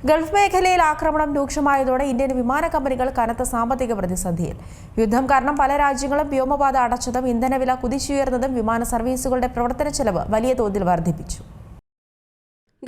Gulf മേഖലയിൽ ആക്രമണം രൂക്ഷമായതോടെ Indian വിമാന കമ്പനികൾ കനത്ത സാമ്പത്തിക പ്രതിസന്ധിയിൽ. യുദ്ധം കാരണം പല രാജ്യങ്ങളും വ്യോമപാത അടച്ചതും ഇന്ധനവില കുതിച്ചുയർന്നതും വിമാന സർവീസുകളുടെ പ്രവർത്തന ചെലവ് വലിയ തോതിൽ വർദ്ധിപ്പിച്ചു.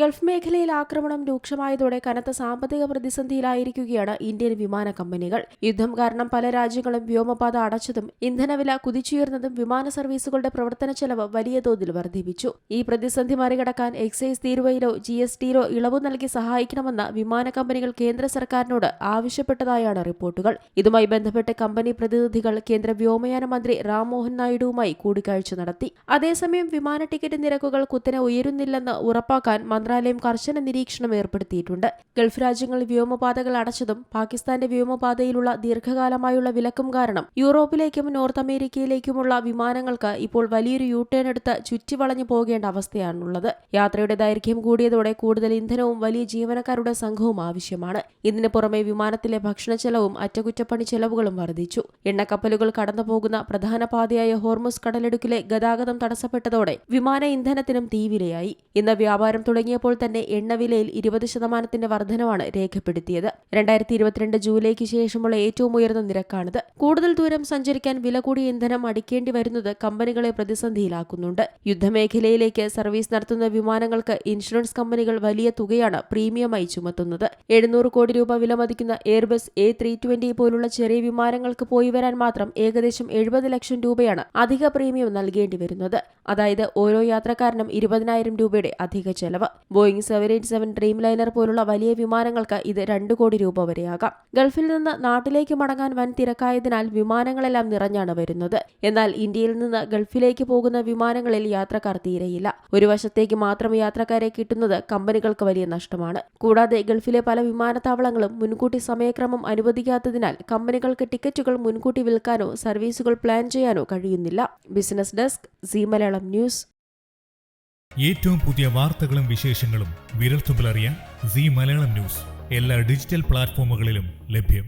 ഗൾഫ് മേഖലയിൽ ആക്രമണം രൂക്ഷമായതോടെ കനത്ത സാമ്പത്തിക പ്രതിസന്ധിയിലായിരിക്കുകയാണ് ഇന്ത്യൻ വിമാന കമ്പനികൾ. യുദ്ധം കാരണം പല രാജ്യങ്ങളും വ്യോമപാത അടച്ചതും ഇന്ധനവില കുതിച്ചുയർന്നതും വിമാന സർവീസുകളുടെ പ്രവർത്തന ചെലവ് വലിയ തോതിൽ വർദ്ധിപ്പിച്ചു. ഈ പ്രതിസന്ധി മറികടക്കാൻ എക്സൈസ് തീരുവയിലോ GSTയിലോ ഇളവ് നൽകി സഹായിക്കണമെന്ന് വിമാന കമ്പനികൾ കേന്ദ്ര സർക്കാരിനോട് ആവശ്യപ്പെട്ടതായാണ് റിപ്പോർട്ടുകൾ. ഇതുമായി ബന്ധപ്പെട്ട് കമ്പനി പ്രതിനിധികൾ കേന്ദ്ര വ്യോമയാന മന്ത്രി റാം മോഹൻ നായിഡുവുമായി കൂടിക്കാഴ്ച നടത്തി. അതേസമയം വിമാന ടിക്കറ്റ് നിരക്കുകൾ കുത്തനെ ഉയരുന്നില്ലെന്ന് ഉറപ്പാക്കാൻ മന്ത്രാലയം കർശന നിരീക്ഷണം ഏർപ്പെടുത്തിയിട്ടുണ്ട്. ഗൾഫ് രാജ്യങ്ങളിൽ വ്യോമപാതകൾ അടച്ചതും പാകിസ്ഥാന്റെ വ്യോമപാതയിലുള്ള ദീർഘകാലമായുള്ള വിലക്കും കാരണം യൂറോപ്പിലേക്കും നോർത്ത് അമേരിക്കയിലേക്കുമുള്ള വിമാനങ്ങൾക്ക് ഇപ്പോൾ വലിയൊരു യൂട്ടേൺ എടുത്ത് ചുറ്റിവളഞ്ഞു പോകേണ്ട അവസ്ഥയാണുള്ളത്. യാത്രയുടെ ദൈർഘ്യം കൂടിയതോടെ കൂടുതൽ ഇന്ധനവും വലിയ ജീവനക്കാരുടെ സംഘവും ആവശ്യമാണ്. ഇതിന് പുറമെ വിമാനത്തിലെ ഭക്ഷണ ചെലവും അറ്റകുറ്റപ്പണി ചെലവുകളും വർദ്ധിച്ചു. എണ്ണക്കപ്പലുകൾ കടന്നുപോകുന്ന പ്രധാന പാതയായ ഹോർമുസ് കടലിടുക്കിലെ ഗതാഗതം തടസ്സപ്പെട്ടതോടെ വിമാന ഇന്ധനത്തിനും തീവിലയായി. ഇന്ന് വ്യാപാരം തുടങ്ങിയപ്പോൾ തന്നെ എണ്ണവിലയിൽ 20% വർധനവാണ് രേഖപ്പെടുത്തിയത്. 2022 ജൂലൈക്ക് ശേഷമുള്ള ഏറ്റവും ഉയർന്ന നിരക്കാണിത്. കൂടുതൽ ദൂരം സഞ്ചരിക്കാൻ വില കൂടിയ ഇന്ധനം അടിക്കേണ്ടി വരുന്നത് കമ്പനികളെ പ്രതിസന്ധിയിലാക്കുന്നുണ്ട്. യുദ്ധമേഖലയിലേക്ക് സർവീസ് നടത്തുന്ന വിമാനങ്ങൾക്ക് ഇൻഷുറൻസ് കമ്പനികൾ വലിയ തുകയാണ് പ്രീമിയമായി ചുമത്തുന്നത്. 700 കോടി രൂപ വിലമതിക്കുന്ന എയർബസ് A320 പോലുള്ള ചെറിയ വിമാനങ്ങൾക്ക് പോയി വരാൻ മാത്രം ഏകദേശം 70 ലക്ഷം രൂപയാണ് അധിക പ്രീമിയം നൽകേണ്ടി വരുന്നത്. അതായത് ഓരോ യാത്രക്കാരനും 20,000 രൂപയുടെ അധിക ചെലവ്. ബോയിങ് 787 ഡ്രീം ലൈനർ പോലുള്ള വലിയ വിമാനങ്ങൾക്ക് ഇത് 2 കോടി രൂപ വരെയാകാം. ഗൾഫിൽ നിന്ന് നാട്ടിലേക്ക് മടങ്ങാൻ വൻ തിരക്കായതിനാൽ വിമാനങ്ങളെല്ലാം നിറഞ്ഞാണ് വരുന്നത്. എന്നാൽ ഇന്ത്യയിൽ നിന്ന് ഗൾഫിലേക്ക് പോകുന്ന വിമാനങ്ങളിൽ യാത്രക്കാർ തീരെയില്ല. ഒരു വശത്തേക്ക് മാത്രം യാത്രക്കാരെ കിട്ടുന്നത് കമ്പനികൾക്ക് വലിയ നഷ്ടമാണ്. കൂടാതെ ഗൾഫിലെ പല വിമാനത്താവളങ്ങളും മുൻകൂട്ടി സമയക്രമം അനുവദിക്കാത്തതിനാൽ കമ്പനികൾക്ക് ടിക്കറ്റുകൾ മുൻകൂട്ടി വിൽക്കാനോ സർവീസുകൾ പ്ലാൻ ചെയ്യാനോ കഴിയുന്നില്ല. Business desk, Zee Malayalam news. ഏറ്റവും പുതിയ വാർത്തകളും വിശേഷങ്ങളും വിരൽത്തുമ്പിലറിയാൻ സീ മലയാളം ന്യൂസ് എല്ലാ ഡിജിറ്റൽ പ്ലാറ്റ്ഫോമുകളിലും ലഭ്യം.